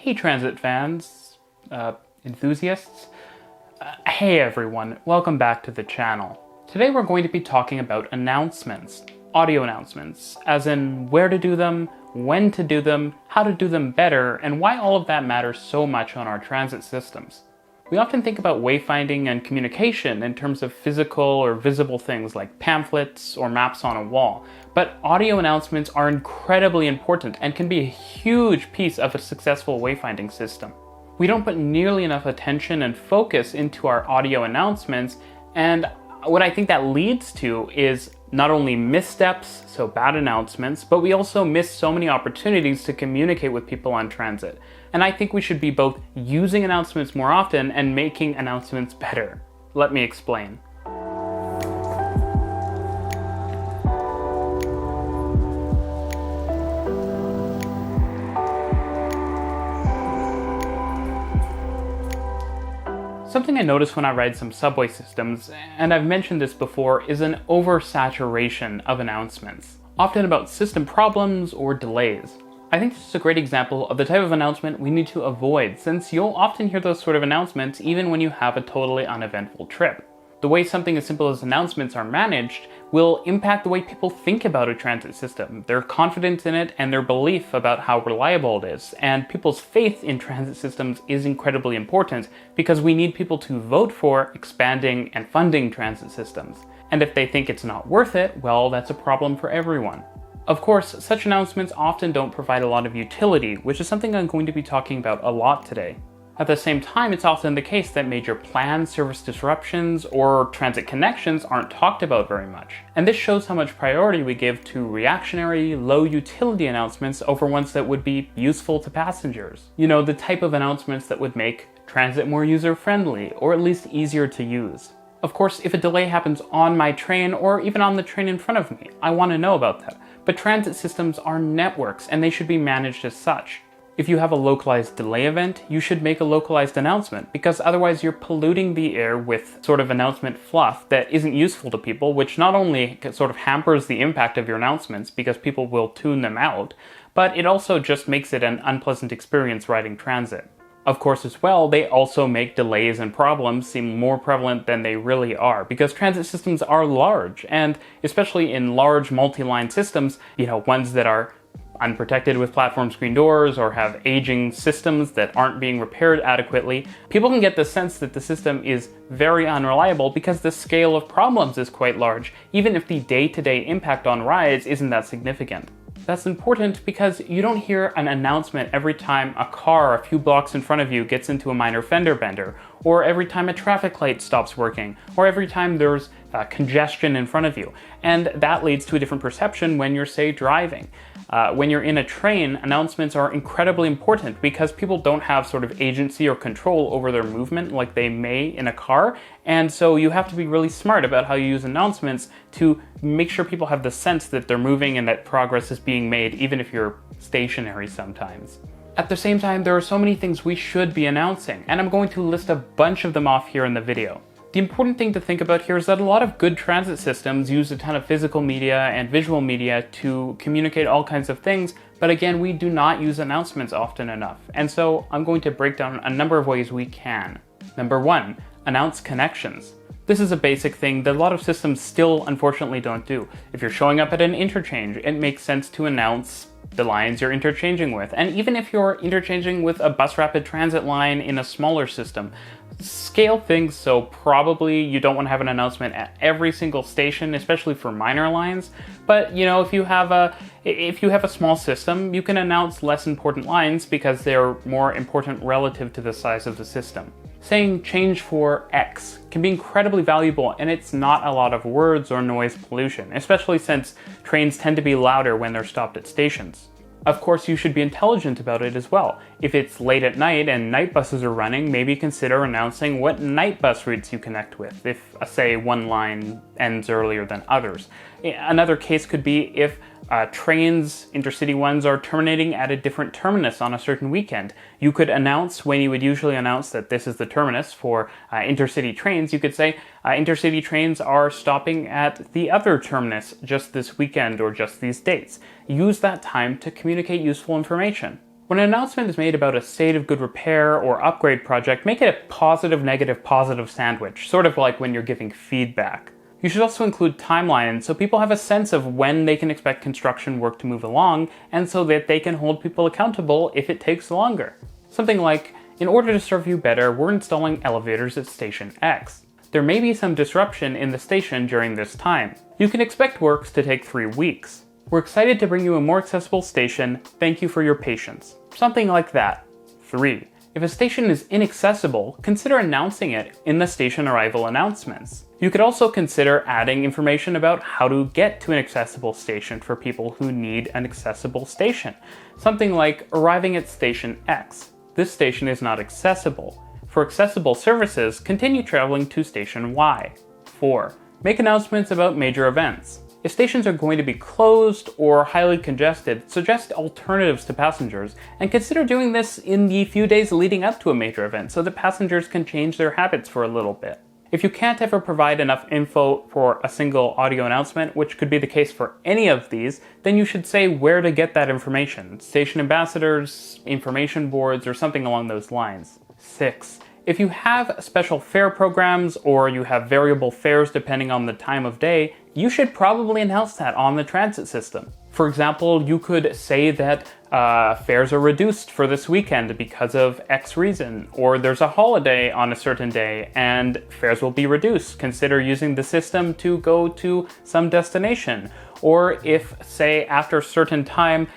Hey transit fans, enthusiasts. Hey everyone, welcome back to the channel. Today we're going to be talking about announcements, audio announcements, as in where to do them, when to do them, how to do them better, and why all of that matters so much on our transit systems. We often think about wayfinding and communication in terms of physical or visible things like pamphlets or maps on a wall, but audio announcements are incredibly important and can be a huge piece of a successful wayfinding system. We don't put nearly enough attention and focus into our audio announcements, and what I think that leads to is not only missteps, so bad announcements, but we also miss so many opportunities to communicate with people on transit. And I think we should be both using announcements more often and making announcements better. Let me explain. Something I notice when I ride some subway systems, and I've mentioned this before, is an oversaturation of announcements, often about system problems or delays. I think this is a great example of the type of announcement we need to avoid, since you'll often hear those sort of announcements even when you have a totally uneventful trip. The way something as simple as announcements are managed will impact the way people think about a transit system, their confidence in it, and their belief about how reliable it is. And people's faith in transit systems is incredibly important because we need people to vote for expanding and funding transit systems. And if they think it's not worth it, well, that's a problem for everyone. Of course, such announcements often don't provide a lot of utility, which is something I'm going to be talking about a lot today. At the same time, it's often the case that major planned service disruptions or transit connections aren't talked about very much. And this shows how much priority we give to reactionary, low-utility announcements over ones that would be useful to passengers. You know, the type of announcements that would make transit more user-friendly, or at least easier to use. Of course, if a delay happens on my train or even on the train in front of me, I want to know about that. But transit systems are networks, and they should be managed as such. If you have a localized delay event, you should make a localized announcement, because otherwise you're polluting the air with sort of announcement fluff that isn't useful to people, which not only sort of hampers the impact of your announcements because people will tune them out, but it also just makes it an unpleasant experience riding transit. Of course, as well, they also make delays and problems seem more prevalent than they really are, because transit systems are large, and especially in large multi-line systems, ones that are unprotected with platform screen doors or have aging systems that aren't being repaired adequately, people can get the sense that the system is very unreliable because the scale of problems is quite large, even if the day-to-day impact on rides isn't that significant. That's important because you don't hear an announcement every time a car a few blocks in front of you gets into a minor fender bender, or every time a traffic light stops working, or every time there's congestion in front of you. And that leads to a different perception when you're, say, driving. When you're in a train, announcements are incredibly important because people don't have sort of agency or control over their movement like they may in a car, and so you have to be really smart about how you use announcements to make sure people have the sense that they're moving and that progress is being made, even if you're stationary sometimes. At the same time, there are so many things we should be announcing, and I'm going to list a bunch of them off here in the video. The important thing to think about here is that a lot of good transit systems use a ton of physical media and visual media to communicate all kinds of things, but again, we do not use announcements often enough, and so I'm going to break down a number of ways we can. Number 1, announce connections. This is a basic thing that a lot of systems still unfortunately don't do. If you're showing up at an interchange, it makes sense to announce the lines you're interchanging with. And even if you're interchanging with a bus rapid transit line in a smaller system, scale things so probably you don't want to have an announcement at every single station, especially for minor lines. But if you have a small system, you can announce less important lines because they're more important relative to the size of the system. Saying change for X can be incredibly valuable, and it's not a lot of words or noise pollution, especially since trains tend to be louder when they're stopped at stations. Of course, you should be intelligent about it as well. If it's late at night and night buses are running, maybe consider announcing what night bus routes you connect with, if, say, one line ends earlier than others. Another case could be if trains, intercity ones, are terminating at a different terminus on a certain weekend. You could announce, when you would usually announce that this is the terminus for intercity trains, you could say intercity trains are stopping at the other terminus just this weekend or just these dates. Use that time to communicate useful information. When an announcement is made about a state of good repair or upgrade project, make it a positive, negative, positive sandwich, sort of like when you're giving feedback. You should also include timelines so people have a sense of when they can expect construction work to move along, and so that they can hold people accountable if it takes longer. Something like, in order to serve you better, we're installing elevators at Station X. There may be some disruption in the station during this time. You can expect works to take 3 weeks. We're excited to bring you a more accessible station. Thank you for your patience. Something like that. 3. If a station is inaccessible, consider announcing it in the station arrival announcements. You could also consider adding information about how to get to an accessible station for people who need an accessible station. Something like arriving at Station X. This station is not accessible. For accessible services, continue traveling to Station Y. 4. Make announcements about major events. If stations are going to be closed or highly congested, suggest alternatives to passengers, and consider doing this in the few days leading up to a major event so that passengers can change their habits for a little bit. If you can't ever provide enough info for a single audio announcement, which could be the case for any of these, then you should say where to get that information. Station ambassadors, information boards, or something along those lines. 6. If you have special fare programs or you have variable fares depending on the time of day, you should probably announce that on the transit system. For example, you could say that fares are reduced for this weekend because of X reason, or there's a holiday on a certain day and fares will be reduced. Consider using the system to go to some destination. Or if, say, after a certain time,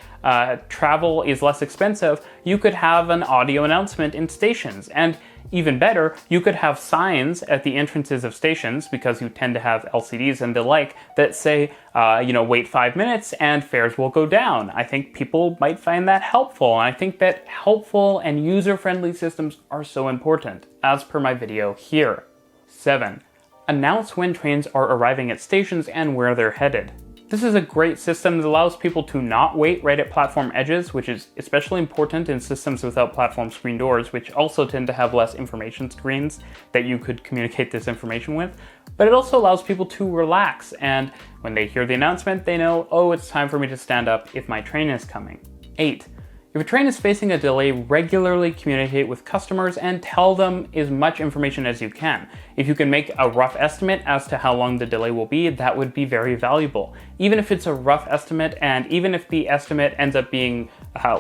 travel is less expensive, you could have an audio announcement in stations. And even better, you could have signs at the entrances of stations, because you tend to have LCDs and the like, that say, wait 5 minutes and fares will go down. I think people might find that helpful, and I think that helpful and user-friendly systems are so important, as per my video here. 7. Announce when trains are arriving at stations and where they're headed. This is a great system that allows people to not wait right at platform edges, which is especially important in systems without platform screen doors, which also tend to have less information screens that you could communicate this information with. But it also allows people to relax, and when they hear the announcement, they know, oh, it's time for me to stand up if my train is coming. 8. If a train is facing a delay, regularly communicate with customers and tell them as much information as you can. If you can make a rough estimate as to how long the delay will be, that would be very valuable. Even if it's a rough estimate, and even if the estimate ends up being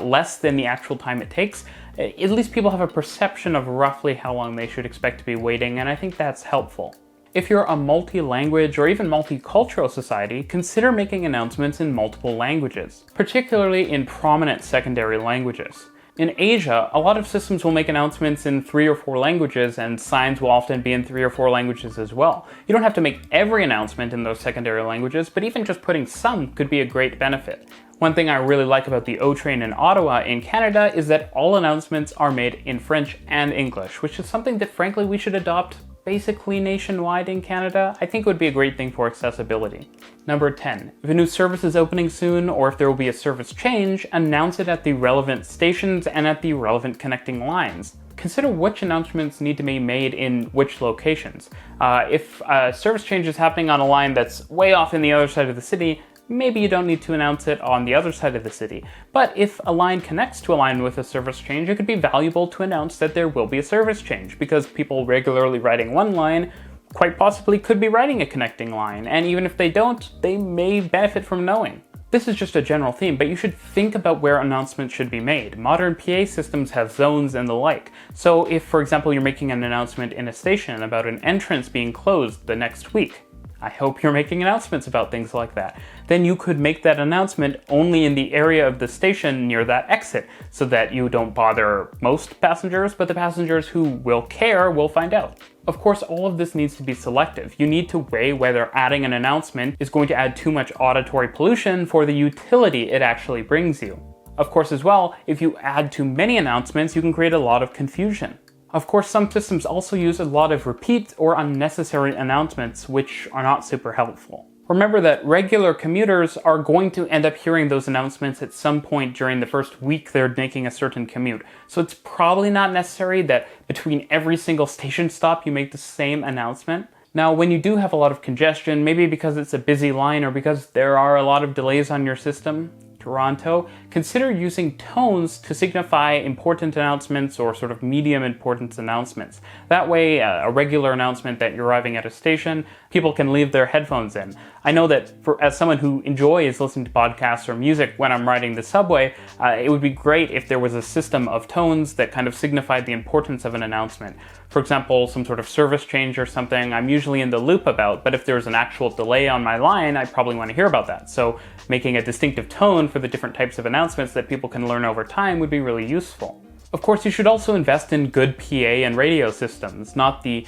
less than the actual time it takes, at least people have a perception of roughly how long they should expect to be waiting, and I think that's helpful. If you're a multi-language or even multicultural society, consider making announcements in multiple languages, particularly in prominent secondary languages. In Asia, a lot of systems will make announcements in 3 or 4 languages, and signs will often be in 3 or 4 languages as well. You don't have to make every announcement in those secondary languages, but even just putting some could be a great benefit. One thing I really like about the O train in Ottawa in Canada is that all announcements are made in French and English, which is something that frankly we should adopt basically nationwide in Canada. I think it would be a great thing for accessibility. Number 10. If a new service is opening soon, or if there will be a service change, announce it at the relevant stations and at the relevant connecting lines. Consider which announcements need to be made in which locations. If a service change is happening on a line that's way off in the other side of the city, maybe you don't need to announce it on the other side of the city. But if a line connects to a line with a service change, it could be valuable to announce that there will be a service change, because people regularly riding one line quite possibly could be riding a connecting line, and even if they don't, they may benefit from knowing. This is just a general theme, but you should think about where announcements should be made. Modern PA systems have zones and the like. So if, for example, you're making an announcement in a station about an entrance being closed the next week, I hope you're making announcements about things like that. Then you could make that announcement only in the area of the station near that exit, so that you don't bother most passengers, but the passengers who will care will find out. Of course, all of this needs to be selective. You need to weigh whether adding an announcement is going to add too much auditory pollution for the utility it actually brings you. Of course, as well, if you add too many announcements, you can create a lot of confusion. Of course, some systems also use a lot of repeat or unnecessary announcements, which are not super helpful. Remember that regular commuters are going to end up hearing those announcements at some point during the first week they're making a certain commute. So it's probably not necessary that between every single station stop you make the same announcement. Now, when you do have a lot of congestion, maybe because it's a busy line or because there are a lot of delays on your system, Toronto, consider using tones to signify important announcements or sort of medium importance announcements. That way, a regular announcement that you're arriving at a station, people can leave their headphones in. I know that as someone who enjoys listening to podcasts or music when I'm riding the subway, it would be great if there was a system of tones that kind of signified the importance of an announcement. For example, some sort of service change or something I'm usually in the loop about, but if there's an actual delay on my line, I probably want to hear about that. So making a distinctive tone for the different types of announcements that people can learn over time would be really useful. Of course, you should also invest in good PA and radio systems, not the,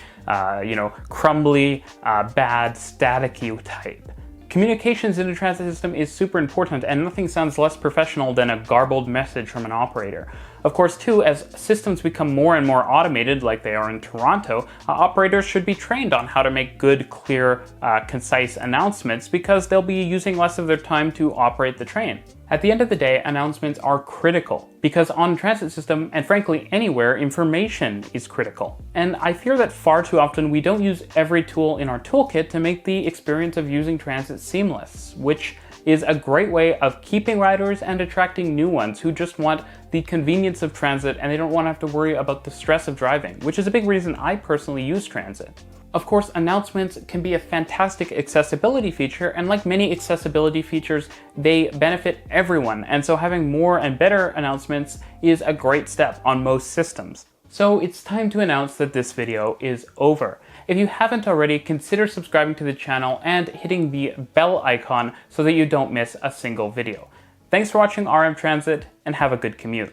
crumbly, bad, staticky type. Communications in a transit system is super important, and nothing sounds less professional than a garbled message from an operator. Of course, too, as systems become more and more automated, like they are in Toronto, operators should be trained on how to make good, clear, concise announcements because they'll be using less of their time to operate the train. At the end of the day, announcements are critical because on a transit system, and frankly anywhere, information is critical. And I fear that far too often we don't use every tool in our toolkit to make the experience of using transit seamless, which is a great way of keeping riders and attracting new ones who just want the convenience of transit and they don't want to have to worry about the stress of driving, which is a big reason I personally use transit. Of course, announcements can be a fantastic accessibility feature, and like many accessibility features, they benefit everyone, and so having more and better announcements is a great step on most systems. So it's time to announce that this video is over. If you haven't already, consider subscribing to the channel and hitting the bell icon so that you don't miss a single video. Thanks for watching RM Transit, and have a good commute.